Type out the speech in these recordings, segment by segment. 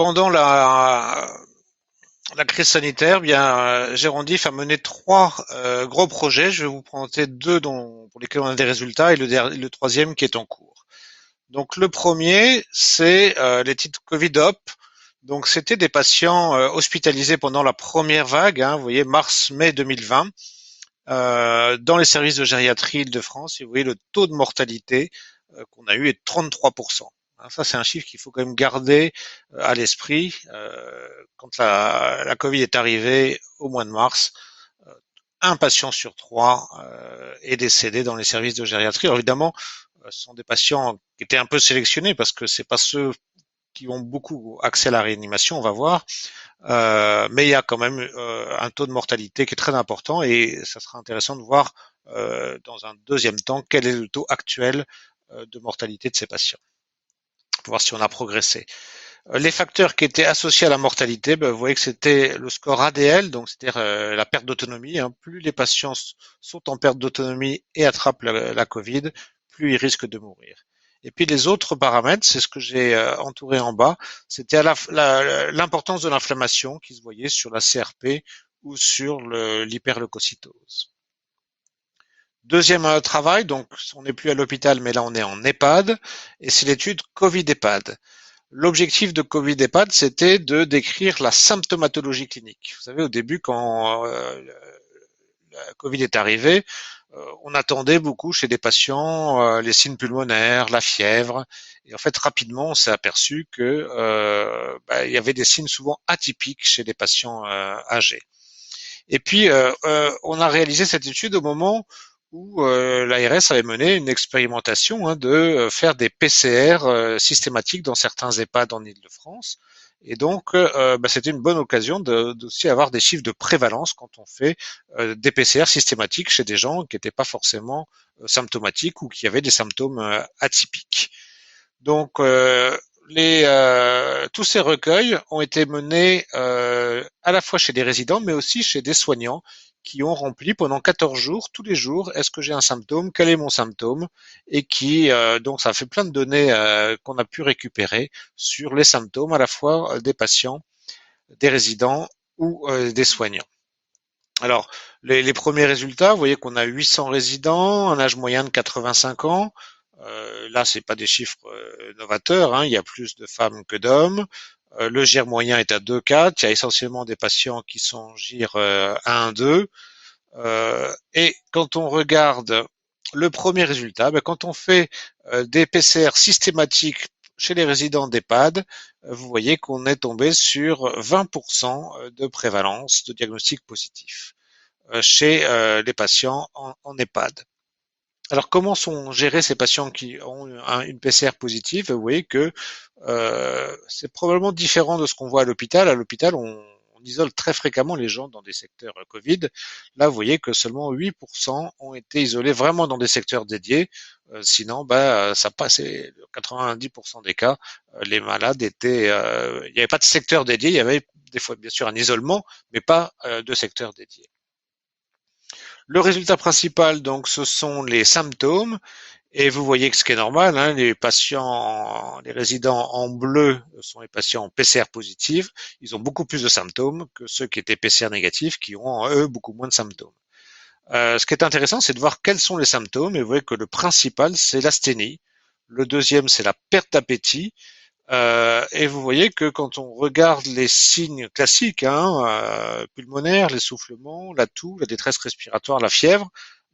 Pendant la crise sanitaire, bien, Gérondif a mené trois gros projets. Je vais vous présenter deux pour lesquels on a des résultats et le troisième qui est en cours. Donc le premier, c'est les titres Covid-Op. Donc c'était des patients hospitalisés pendant la première vague, hein, vous voyez, mars-mai 2020, dans les services de gériatrie Île-de-France. Et vous voyez, le taux de mortalité qu'on a eu est de 33%. Ça, c'est un chiffre qu'il faut quand même garder à l'esprit. Quand la Covid est arrivée au mois de mars, un patient sur trois est décédé dans les services de gériatrie. Alors évidemment, ce sont des patients qui étaient un peu sélectionnés parce que c'est pas ceux qui ont beaucoup accès à la réanimation, on va voir. Mais il y a quand même un taux de mortalité qui est très important et ça sera intéressant de voir dans un deuxième temps quel est le taux actuel de mortalité de ces patients, pour voir si on a progressé. Les facteurs qui étaient associés à la mortalité, vous voyez que c'était le score ADL, donc c'est-à-dire la perte d'autonomie. Plus les patients sont en perte d'autonomie et attrapent la Covid, plus ils risquent de mourir. Et puis les autres paramètres, c'est ce que j'ai entouré en bas, c'était l'importance de l'inflammation qui se voyait sur la CRP ou sur l'hyperleucocytose. Deuxième travail, donc on n'est plus à l'hôpital, mais là on est en EHPAD, et c'est l'étude Covid-EHPAD. L'objectif de Covid-EHPAD, c'était de décrire la symptomatologie clinique. Vous savez, au début, quand la Covid est arrivée, on attendait beaucoup chez des patients les signes pulmonaires, la fièvre, et en fait rapidement on s'est aperçu que il y avait des signes souvent atypiques chez les patients âgés. Et puis on a réalisé cette étude au moment où l'ARS avait mené une expérimentation de faire des PCR systématiques dans certains EHPAD en Île-de-France. Et donc, c'était une bonne occasion d'aussi avoir des chiffres de prévalence quand on fait des PCR systématiques chez des gens qui n'étaient pas forcément symptomatiques ou qui avaient des symptômes atypiques. Donc, tous ces recueils ont été menés à la fois chez des résidents, mais aussi chez des soignants qui ont rempli pendant 14 jours, tous les jours, est-ce que j'ai un symptôme, quel est mon symptôme, et qui donc ça fait plein de données qu'on a pu récupérer sur les symptômes à la fois des patients, des résidents ou des soignants. Alors, les premiers résultats, vous voyez qu'on a 800 résidents, un âge moyen de 85 ans. Là, c'est pas des chiffres novateurs, hein, il y a plus de femmes que d'hommes. Le GIR moyen est à 2,4. Il y a essentiellement des patients qui sont GIR 1,2. Et quand on regarde le premier résultat, quand on fait des PCR systématiques chez les résidents d'EHPAD, vous voyez qu'on est tombé sur 20% de prévalence de diagnostic positif chez les patients en EHPAD. Alors, comment sont gérés ces patients qui ont une PCR positive? Vous voyez que c'est probablement différent de ce qu'on voit à l'hôpital. À l'hôpital, on isole très fréquemment les gens dans des secteurs Covid. Là, vous voyez que seulement 8% ont été isolés vraiment dans des secteurs dédiés. Sinon, ça passait 90% des cas. Les malades étaient, il n'y avait pas de secteur dédié. Il y avait des fois, bien sûr, un isolement, mais pas de secteur dédié. Le résultat principal, donc, ce sont les symptômes. Et vous voyez que ce qui est normal, hein, les patients, les résidents en bleu sont les patients PCR positifs. Ils ont beaucoup plus de symptômes que ceux qui étaient PCR négatifs, qui ont, eux, beaucoup moins de symptômes. Ce qui est intéressant, c'est de voir quels sont les symptômes. Et vous voyez que le principal, c'est l'asthénie. Le deuxième, c'est la perte d'appétit. Et vous voyez que quand on regarde les signes classiques, pulmonaires, l'essoufflement, la toux, la détresse respiratoire, la fièvre,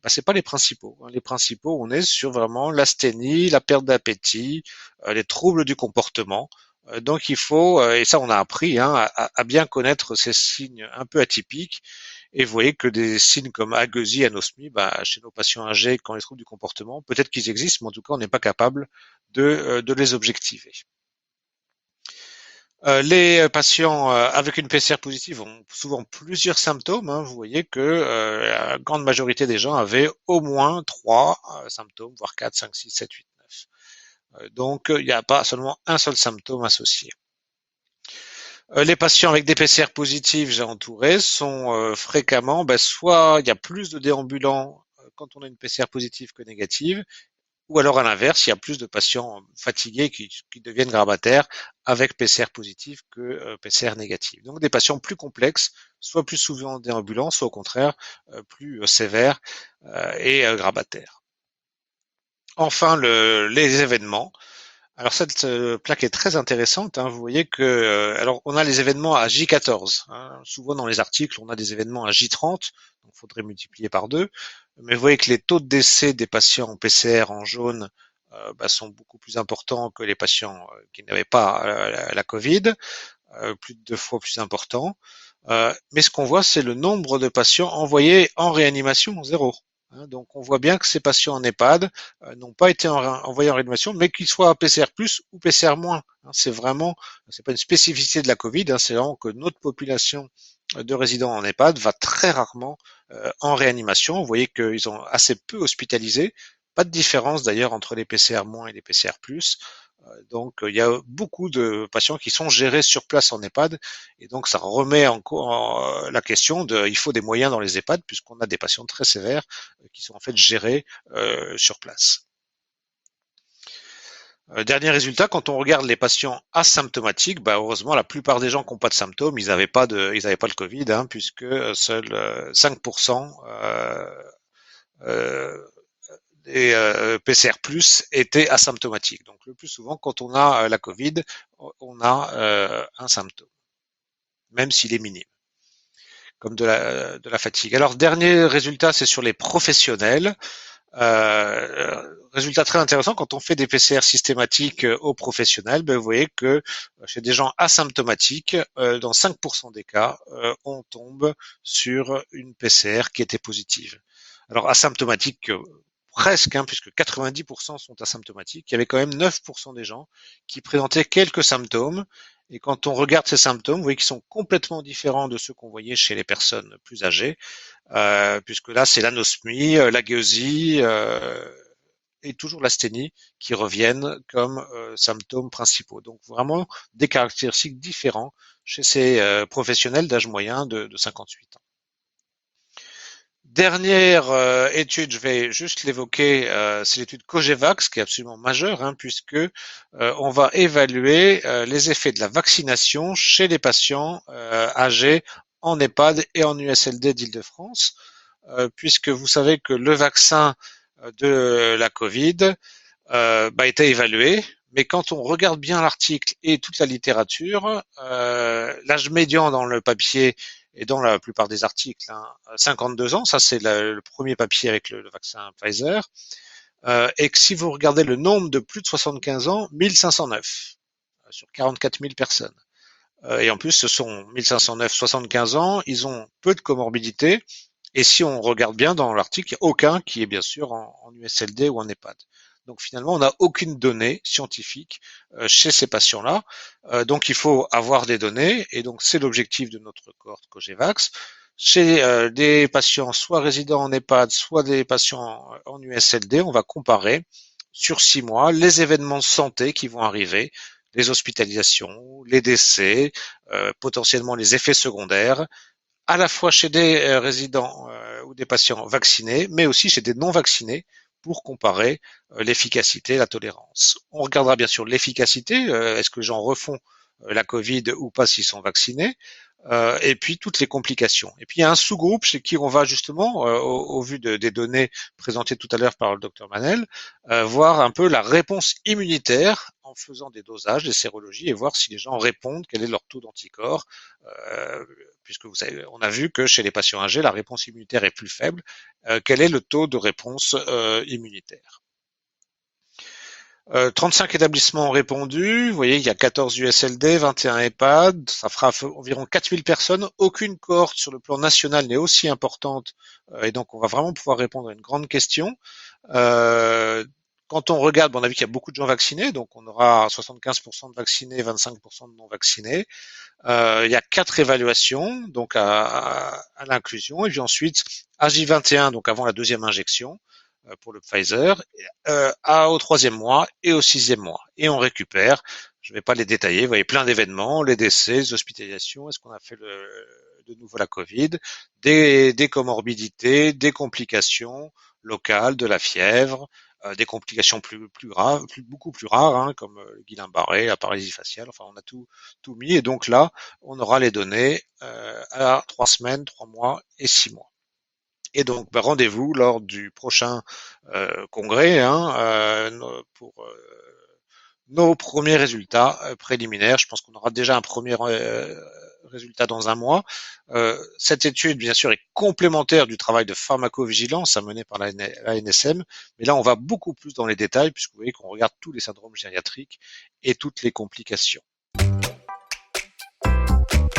c'est pas les principaux. Les principaux, on est sur vraiment l'asthénie, la perte d'appétit, les troubles du comportement. Donc il faut, et ça on a appris, à bien connaître ces signes un peu atypiques. Et vous voyez que des signes comme agueusie, anosmie, chez nos patients âgés, quand les troubles du comportement, peut-être qu'ils existent, mais en tout cas on n'est pas capable de les objectiver. Les patients avec une PCR positive ont souvent plusieurs symptômes. Vous voyez que la grande majorité des gens avaient au moins 3 symptômes, voire 4, 5, 6, 7, 8, 9. Donc il n'y a pas seulement un seul symptôme associé. Les patients avec des PCR positives, j'ai entouré, sont fréquemment, soit il y a plus de déambulants quand on a une PCR positive que négative, ou alors à l'inverse, il y a plus de patients fatigués qui deviennent grabataires avec PCR positif que PCR négatif. Donc des patients plus complexes, soit plus souvent déambulants, soit au contraire plus sévères et grabataires. Enfin, les événements. Alors cette plaque est très intéressante, hein. Vous voyez que alors on a les événements à J14, hein. Souvent dans les articles, on a des événements à J30, donc il faudrait multiplier par deux. Mais vous voyez que les taux de décès des patients en PCR en jaune sont beaucoup plus importants que les patients qui n'avaient pas la Covid, plus de 2 fois plus important. Mais ce qu'on voit, c'est le nombre de patients envoyés en réanimation, zéro. Hein, donc on voit bien que ces patients en EHPAD n'ont pas été envoyés en réanimation, mais qu'ils soient PCR plus ou PCR moins. Hein, c'est vraiment, c'est pas une spécificité de la Covid, hein, c'est vraiment que notre population de résidents en EHPAD va très rarement en réanimation. Vous voyez qu'ils sont assez peu hospitalisés. Pas de différence d'ailleurs entre les PCR moins et les PCR plus. Donc il y a beaucoup de patients qui sont gérés sur place en EHPAD et donc ça remet en la question de il faut des moyens dans les EHPAD puisqu'on a des patients très sévères qui sont en fait gérés sur place. Dernier résultat, quand on regarde les patients asymptomatiques, bah heureusement la plupart des gens qui n'ont pas de symptômes, ils avaient pas le Covid, hein, puisque seuls 5% euh, des PCR+ étaient asymptomatiques. Donc le plus souvent, quand on a la Covid, on a un symptôme, même s'il est minime, comme de la fatigue. Alors dernier résultat, c'est sur les professionnels. Résultat très intéressant, quand on fait des PCR systématiques aux professionnels, ben, vous voyez que chez des gens asymptomatiques, dans 5% des cas, on tombe sur une PCR qui était positive. Alors asymptomatique, presque, hein, puisque 90% sont asymptomatiques. Il y avait quand même 9% des gens qui présentaient quelques symptômes. Et quand on regarde ces symptômes, vous voyez qu'ils sont complètement différents de ceux qu'on voyait chez les personnes plus âgées, puisque là, c'est l'anosmie, la gueusie et toujours l'asthénie qui reviennent comme symptômes principaux. Donc vraiment des caractéristiques différentes chez ces professionnels d'âge moyen de 58 ans. Dernière étude, je vais juste l'évoquer, c'est l'étude Cogevax qui est absolument majeure, hein, puisque on va évaluer les effets de la vaccination chez les patients âgés en EHPAD et en USLD d'Île-de-France, puisque vous savez que le vaccin de la Covid était évalué, mais quand on regarde bien l'article et toute la littérature, l'âge médian dans le papier et dans la plupart des articles, hein, 52 ans, ça c'est le premier papier avec le vaccin Pfizer, et que si vous regardez le nombre de plus de 75 ans, 1509 sur 44 000 personnes. Et en plus, ce sont 1509, 75 ans, ils ont peu de comorbidités, et si on regarde bien dans l'article, il n'y a aucun qui est bien sûr en USLD ou en EHPAD. Donc finalement, on n'a aucune donnée scientifique chez ces patients-là. Donc il faut avoir des données, et donc c'est l'objectif de notre cohorte Cogevax. Chez des patients soit résidents en EHPAD, soit des patients en USLD, on va comparer sur 6 mois les événements de santé qui vont arriver, les hospitalisations, les décès, potentiellement les effets secondaires, à la fois chez des résidents ou des patients vaccinés, mais aussi chez des non vaccinés pour comparer l'efficacité et la tolérance. On regardera bien sûr l'efficacité, est-ce que les gens refont la Covid ou pas s'ils sont vaccinés, et puis toutes les complications. Et puis il y a un sous-groupe chez qui on va justement, au vu des données présentées tout à l'heure par le docteur Manel, voir un peu la réponse immunitaire en faisant des dosages, des sérologies, et voir si les gens répondent, quel est leur taux d'anticorps, puisque vous savez, on a vu que chez les patients âgés, la réponse immunitaire est plus faible. Quel est le taux de réponse immunitaire? 35 établissements ont répondu. Vous voyez, il y a 14 USLD, 21 EHPAD. Ça fera environ 4000 personnes. Aucune cohorte sur le plan national n'est aussi importante. Et donc, on va vraiment pouvoir répondre à une grande question. Euh, Quand on regarde, on a vu qu'il y a beaucoup de gens vaccinés. Donc, on aura 75% de vaccinés, 25% de non vaccinés. Il y a 4 évaluations donc à l'inclusion. Et puis ensuite, AJ21, donc avant la deuxième injection pour le Pfizer, au troisième mois et au sixième mois. Et on récupère, je ne vais pas les détailler, vous voyez plein d'événements, les décès, les hospitalisations, est-ce qu'on a fait de nouveau la Covid, des comorbidités, des complications locales, de la fièvre, des complications plus graves, beaucoup plus rares, hein, comme le Guillain-Barré, la paralysie faciale. Enfin, on a tout mis. Et donc là, on aura les données à 3 semaines, 3 mois et 6 mois. Et donc, bah, rendez-vous lors du prochain congrès, hein, pour nos premiers résultats préliminaires. Je pense qu'on aura déjà un premier résultat dans un mois. Cette étude, bien sûr, est complémentaire du travail de pharmacovigilance mené par la NSM, mais là, on va beaucoup plus dans les détails, puisque vous voyez qu'on regarde tous les syndromes gériatriques et toutes les complications.